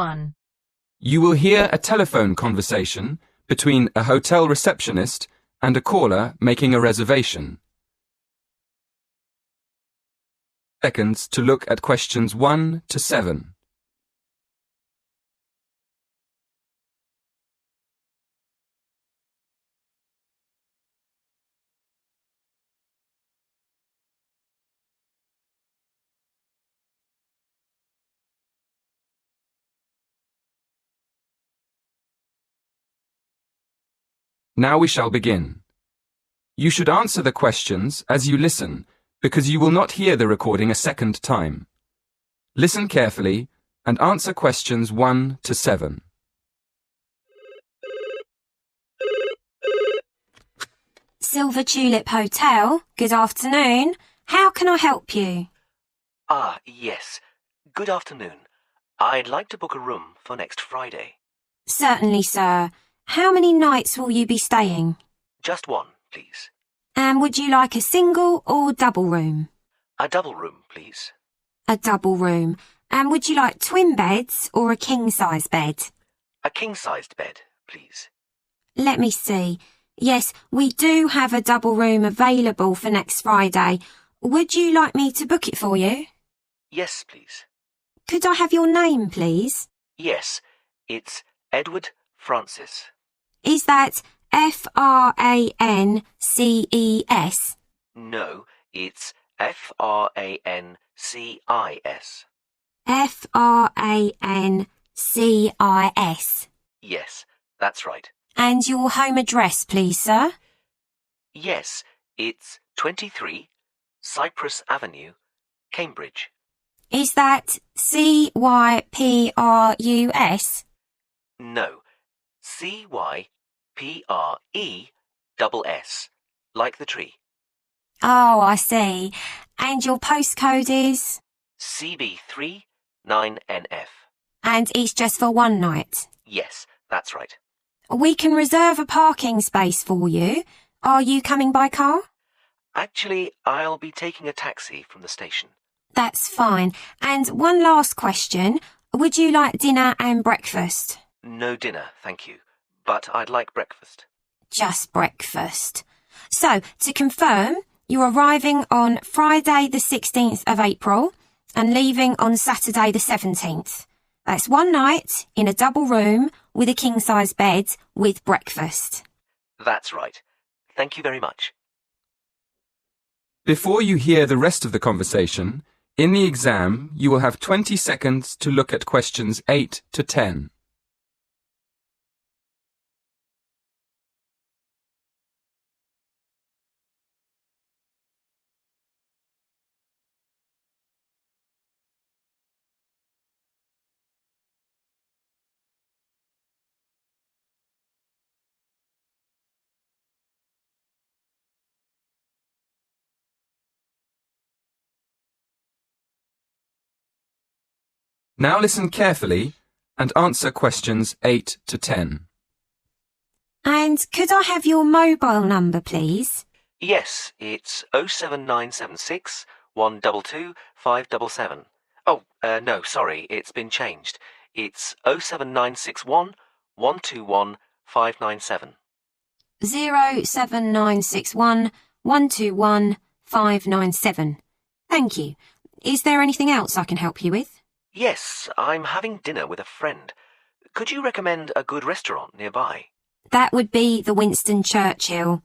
1. You will hear a telephone conversation between a hotel receptionist and a caller making a reservation. Seconds to look at questions 1 to 7. Now we shall begin. You should answer the questions as you listen, because you will not hear the recording a second time. Listen carefully and answer questions 1 to 7. Silver Tulip Hotel, good afternoon. How can I help you? Yes. Good afternoon. I'd like to book a room for next Friday. Certainly, sir. How many nights will you be staying? Just one, please. And would you like a single or double room? A double room, please. A double room. And would you like twin beds or a king-size bed? A king-sized bed, please. Let me see. Yes, we do have a double room available for next Friday. Would you like me to book it for you? Yes, please. Could I have your name, please? Yes, it's Edward Francis. Is that Frances? No, it's Francis. Francis. Yes, that's right. And your home address, please, sir? Yes, it's 23 Cypress Avenue, Cambridge. Is that Cyprus? No, Cypreess, like the tree. Oh, I see. And your postcode is? CB3 9NF. And it's just for one night? Yes, that's right. We can reserve a parking space for you. Are you coming by car? Actually, I'll be taking a taxi from the station. That's fine. And one last question. Would you like dinner and breakfast? No dinner, thank you. But I'd like breakfast. Just breakfast. So, to confirm, you're arriving on Friday the 16th of April and leaving on Saturday the 17th. That's one night in a double room with a king-size bed with breakfast. That's right. Thank you very much. Before you hear the rest of the conversation, in the exam you will have 20 seconds to look at questions 8 to 10. Now listen carefully and answer questions 8 to 10. And could I have your mobile number, please? Yes, it's 07976 122 577. Oh, no, sorry, it's been changed. It's 07961 121 597. 07961 121 597. Thank you. Is there anything else I can help you with? Yes, I'm having dinner with a friend. Could you recommend a good restaurant nearby? That would be the Winston Churchill.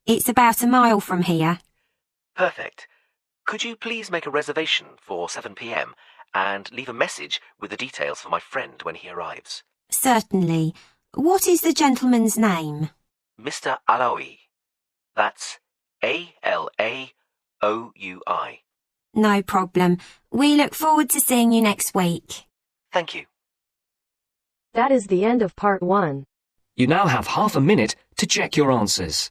It's about a mile from here. Perfect. Could you please make a reservation for 7 p.m. and leave a message with the details for my friend when he arrives? Certainly. What is the gentleman's name? Mr. Alaoui. That's Alaoui. No problem. We look forward to seeing you next week. Thank you. That is the end of part 1. You now have half a minute to check your answers.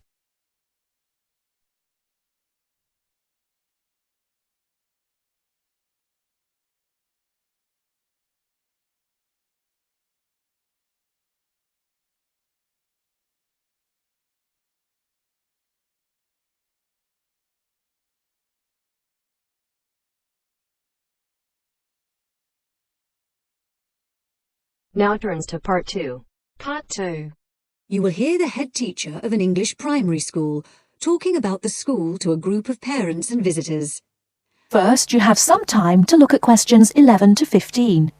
Now turns to part 2. Part 2. You will hear the head teacher of an English primary school talking about the school to a group of parents and visitors. First, you have some time to look at questions 11 to 15.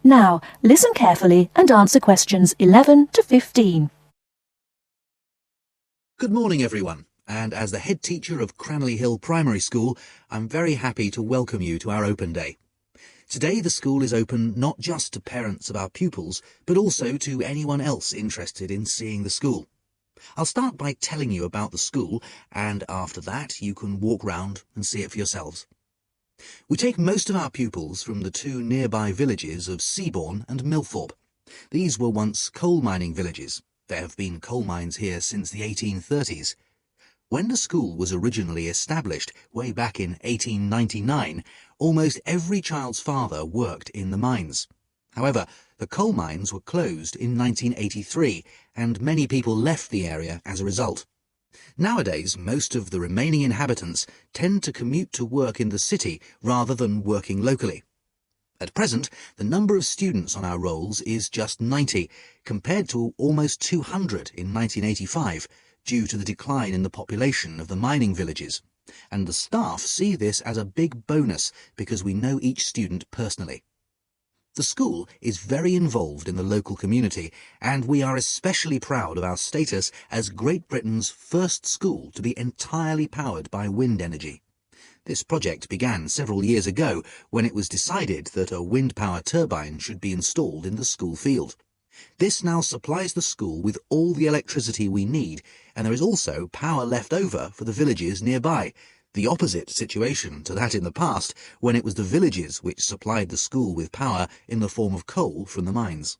Now, listen carefully and answer questions 11 to 15. Good morning, everyone, and as the head teacher of Cranley Hill Primary School, I'm very happy to welcome you to our open day. Today the school is open not just to parents of our pupils, but also to anyone else interested in seeing the school. I'll start by telling you about the school, and after that you can walk round and see it for yourselves. We take most of our pupils from the two nearby villages of Seabourne and Millthorpe. These were once coal mining villages. There have been coal mines here since the 1830s. When the school was originally established, way back in 1899, almost every child's father worked in the mines. However, the coal mines were closed in 1983, and many people left the area as a result. Nowadays, most of the remaining inhabitants tend to commute to work in the city rather than working locally. At present, the number of students on our rolls is just 90, compared to almost 200 in 1985, due to the decline in the population of the mining villages. And the staff see this as a big bonus because we know each student personally. The school is very involved in the local community, and we are especially proud of our status as Great Britain's first school to be entirely powered by wind energy. This project began several years ago when it was decided that a wind power turbine should be installed in the school field. This now supplies the school with all the electricity we need, and there is also power left over for the villages nearby. The opposite situation to that in the past, when it was the villages which supplied the school with power in the form of coal from the mines.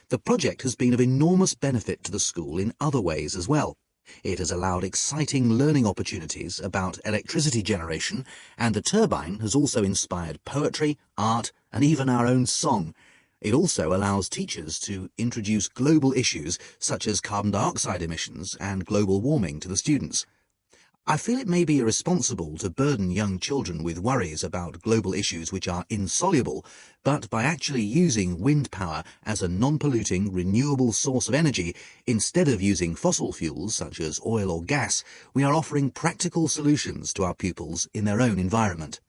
The project has been of enormous benefit to the school in other ways as well. It has allowed exciting learning opportunities about electricity generation, and the turbine has also inspired poetry, art, and even our own song. It also allows teachers to introduce global issues such as carbon dioxide emissions and global warming to the students. I feel it may be irresponsible to burden young children with worries about global issues which are insoluble, but by actually using wind power as a non-polluting, renewable source of energy, instead of using fossil fuels such as oil or gas, we are offering practical solutions to our pupils in their own environment.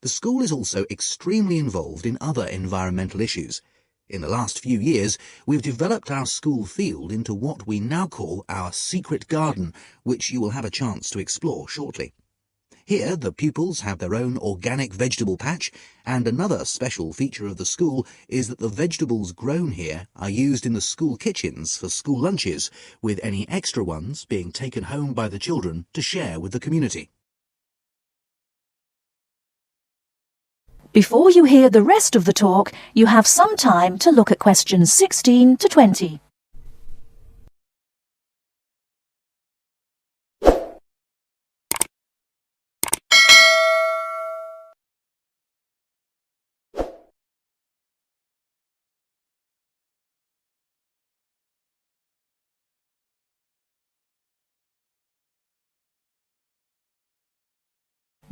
The school is also extremely involved in other environmental issues. In the last few years, we've developed our school field into what we now call our secret garden, which you will have a chance to explore shortly. Here, the pupils have their own organic vegetable patch, and another special feature of the school is that the vegetables grown here are used in the school kitchens for school lunches, with any extra ones being taken home by the children to share with the community. Before you hear the rest of the talk, you have some time to look at questions 16 to 20.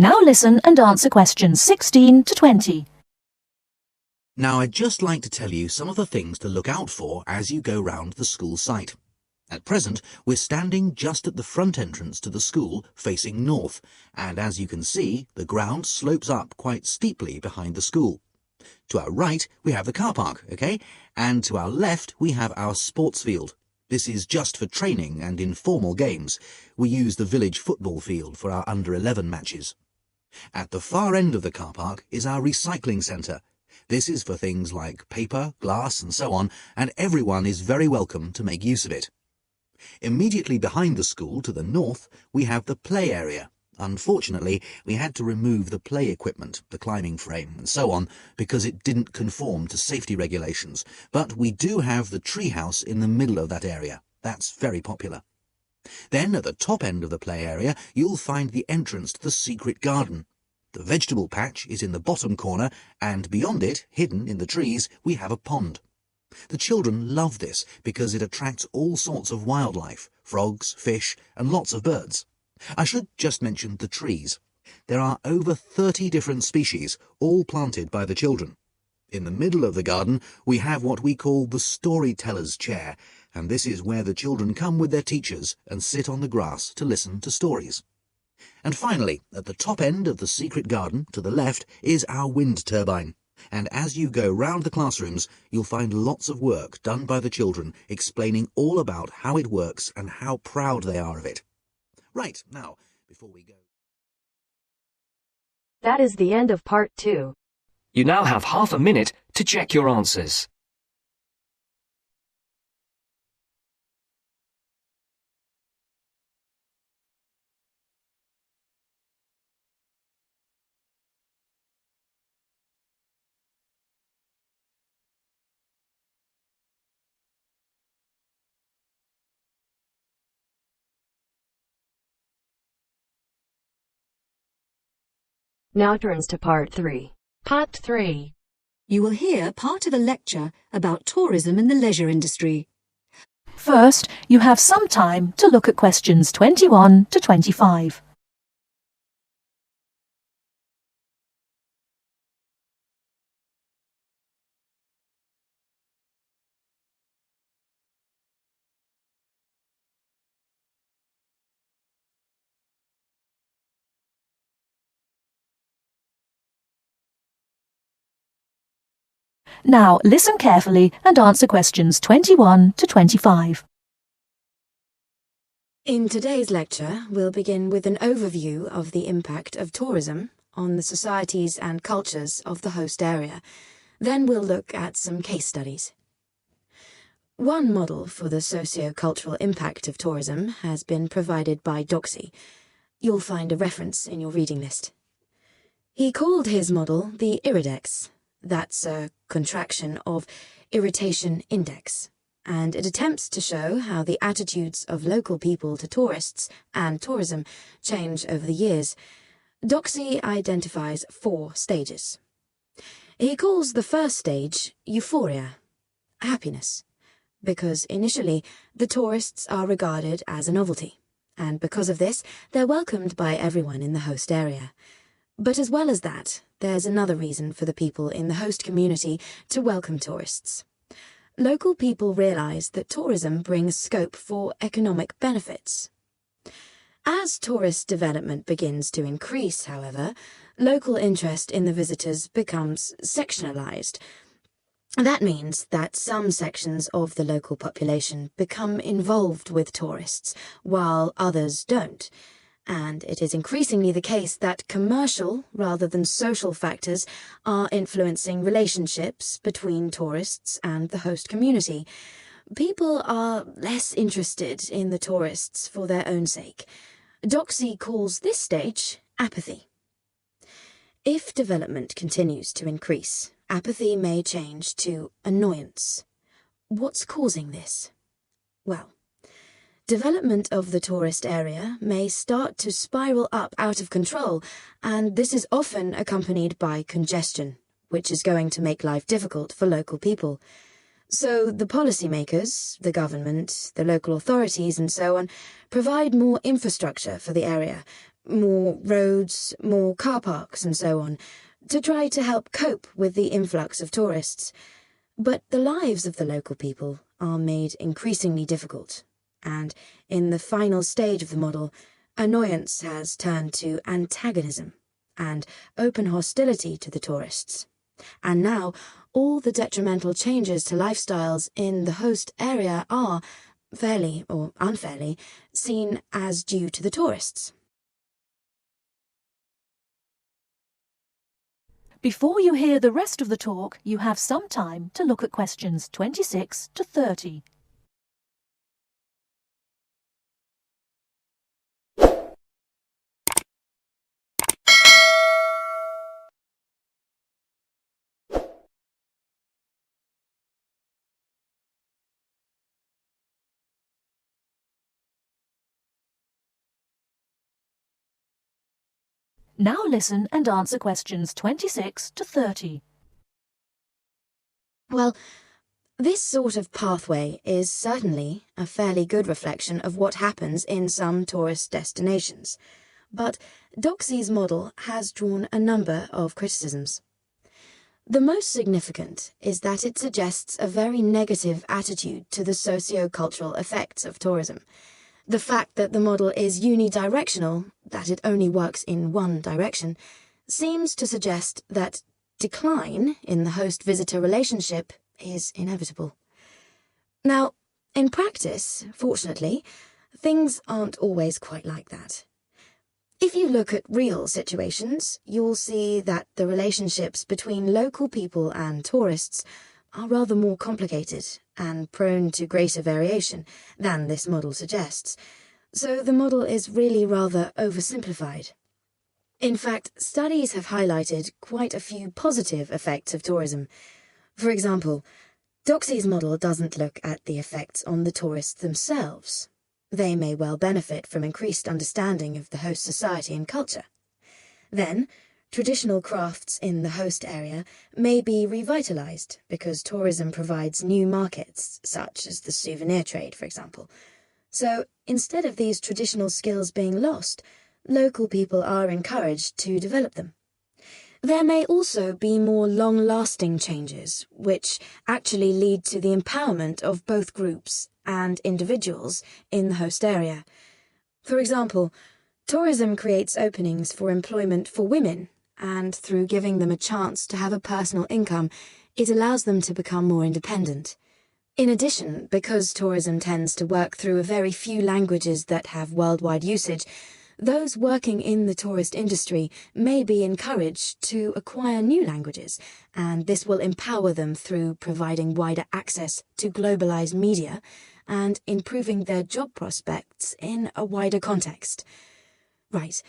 Now listen and answer questions 16 to 20. Now, I'd just like to tell you some of the things to look out for as you go round the school site. At present, we're standing just at the front entrance to the school, facing north, and as you can see, the ground slopes up quite steeply behind the school. To our right, we have the car park, okay? And to our left, we have our sports field. This is just for training and informal games. We use the village football field for our under-11 matches. At the far end of the car park is our recycling centre. This is for things like paper, glass and so on, and everyone is very welcome to make use of it. Immediately behind the school to the north, we have the play area. Unfortunately, we had to remove the play equipment, the climbing frame and so on, because it didn't conform to safety regulations, but we do have the treehouse in the middle of that area. That's very popular. Then at the top end of the play area, you'll find the entrance to the secret garden. The vegetable patch is in the bottom corner, and beyond it, hidden in the trees, we have a pond. The children love this because it attracts all sorts of wildlife, frogs, fish, and lots of birds. I should just mention the trees. There are over 30 different species, all planted by the children. In the middle of the garden, we have what we call the storyteller's chair, and this is where the children come with their teachers and sit on the grass to listen to stories. And finally, at the top end of the secret garden, to the left, is our wind turbine. And as you go round the classrooms, you'll find lots of work done by the children explaining all about how it works and how proud they are of it. Right, now, before we go... That is the end of part 2. You now have half a minute to check your answers. Now turns to part 3. Part 3. You will hear part of a lecture about tourism in the leisure industry. First, you have some time to look at questions 21 to 25. Now listen carefully and answer questions 21 to 25. In today's lecture, we'll begin with an overview of the impact of tourism on the societies and cultures of the host area. Then we'll look at some case studies. One model for the socio-cultural impact of tourism has been provided by Doxy. You'll find a reference in your reading list. He called his model the Iridex. That's a contraction of Irritation Index, and it attempts to show how the attitudes of local people to tourists and tourism change over the years. Doxy identifies 4 stages. He calls the first stage euphoria, happiness, because initially the tourists are regarded as a novelty, and because of this they're welcomed by everyone in the host area. But as well as that, there's another reason for the people in the host community to welcome tourists. Local people realise that tourism brings scope for economic benefits. As tourist development begins to increase, however, local interest in the visitors becomes sectionalised. That means that some sections of the local population become involved with tourists, while others don't. And it is increasingly the case that commercial rather than social factors are influencing relationships between tourists and the host community. People are less interested in the tourists for their own sake. Doxy calls this stage apathy. If development continues to increase, apathy may change to annoyance. What's causing this? Well, development of the tourist area may start to spiral up out of control, and this is often accompanied by congestion, which is going to make life difficult for local people. So the policymakers, the government, the local authorities and so on provide more infrastructure for the area, more roads, more car parks and so on, to try to help cope with the influx of tourists. But the lives of the local people are made increasingly difficult. And in the final stage of the model, annoyance has turned to antagonism and open hostility to the tourists. And now, all the detrimental changes to lifestyles in the host area are, fairly or unfairly, seen as due to the tourists. Before you hear the rest of the talk, you have some time to look at questions 26 to 30. Now listen and answer questions 26 to 30. Well, this sort of pathway is certainly a fairly good reflection of what happens in some tourist destinations, but Doxey's model has drawn a number of criticisms. The most significant is that it suggests a very negative attitude to the socio-cultural effects of tourism. The fact that the model is unidirectional, that it only works in one direction, seems to suggest that decline in the host-visitor relationship is inevitable. Now, in practice, fortunately, things aren't always quite like that. If you look at real situations, you'll see that the relationships between local people and tourists are rather more complicated and prone to greater variation than this model suggests, so the model is really rather oversimplified. In fact, studies have highlighted quite a few positive effects of tourism. For example, Doxey's model doesn't look at the effects on the tourists themselves. They may well benefit from increased understanding of the host society and culture. Then, traditional crafts in the host area may be revitalized because tourism provides new markets, such as the souvenir trade, for example. So, instead of these traditional skills being lost, local people are encouraged to develop them. There may also be more long-lasting changes, which actually lead to the empowerment of both groups and individuals in the host area. For example, tourism creates openings for employment for women, and through giving them a chance to have a personal income, it allows them to become more independent. In addition, because tourism tends to work through a very few languages that have worldwide usage, those working in the tourist industry may be encouraged to acquire new languages, and this will empower them through providing wider access to globalized media and improving their job prospects in a wider context. Right,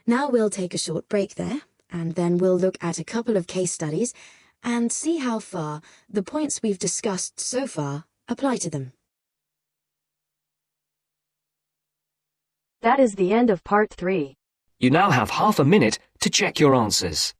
now we'll take a short break there, and then we'll look at a couple of case studies and see how far the points we've discussed so far apply to them. That is the end of part 3. You now have half a minute to check your answers.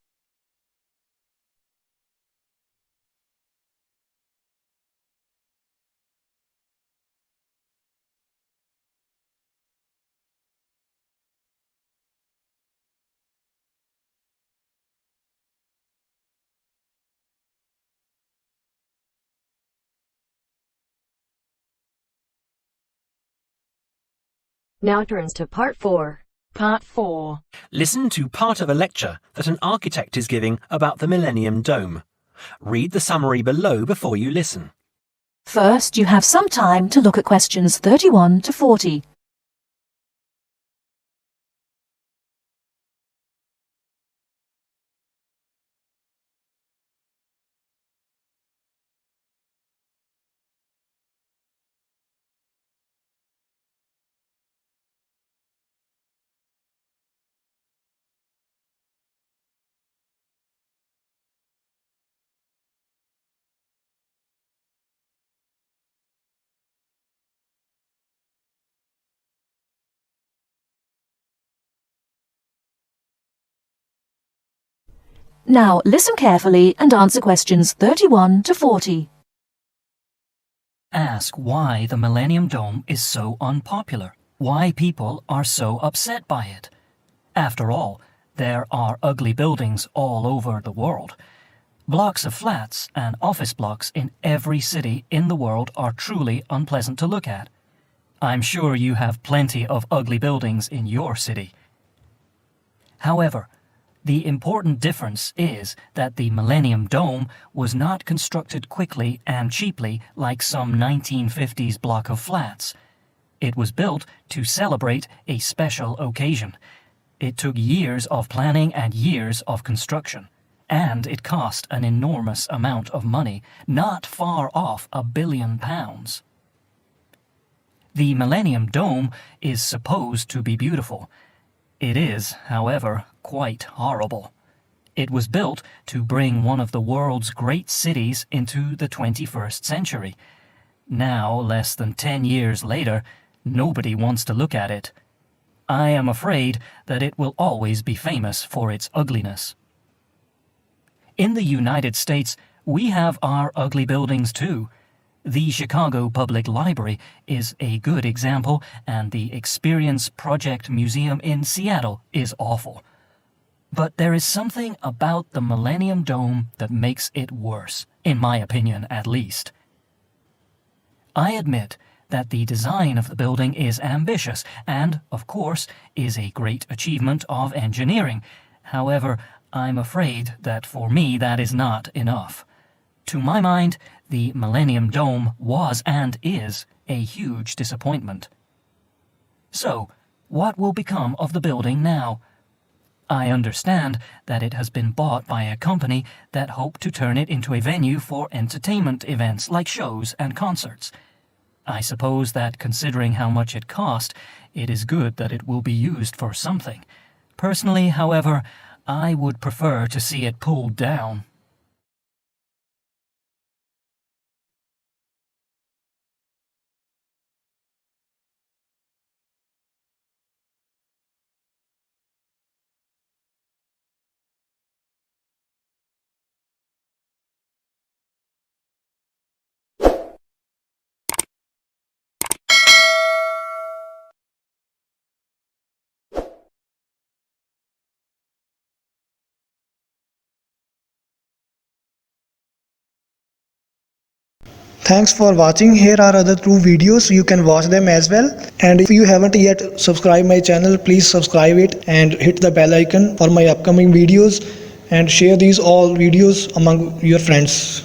Now turns to part 4. Part 4. Listen to part of a lecture that an architect is giving about the Millennium Dome. Read the summary below before you listen. First, you have some time to look at questions 31 to 40. Now listen carefully and answer questions 31 to 40. Ask why the Millennium Dome is so unpopular, why people are so upset by it. After all, there are ugly buildings all over the world. Blocks of flats and office blocks in every city in the world are truly unpleasant to look at. I'm sure you have plenty of ugly buildings in your city. However, the important difference is that the Millennium Dome was not constructed quickly and cheaply like some 1950s block of flats. It was built to celebrate a special occasion. It took years of planning and years of construction, and it cost an enormous amount of money, not far off £1 billion. The Millennium Dome is supposed to be beautiful. It is, however, quite horrible. It was built to bring one of the world's great cities into the 21st century. Now, less than 10 years later, nobody wants to look at it. I am afraid that it will always be famous for its ugliness. In the United States, we have our ugly buildings too. The Chicago Public Library is a good example, and the Experience Project Museum in Seattle is awful. But there is something about the Millennium Dome that makes it worse, in my opinion at least. I admit that the design of the building is ambitious and, of course, is a great achievement of engineering. However, I'm afraid that for me that is not enough. To my mind, the Millennium Dome was and is a huge disappointment. So, what will become of the building now? I understand that it has been bought by a company that hoped to turn it into a venue for entertainment events like shows and concerts. I suppose that considering how much it cost, it is good that it will be used for something. Personally, however, I would prefer to see it pulled down. Thanks for watching. Here are other 2 videos. You can watch them as well. And if you haven't yet subscribed my channel, please subscribe it and hit the bell icon for my upcoming videos, and share these all videos among your friends.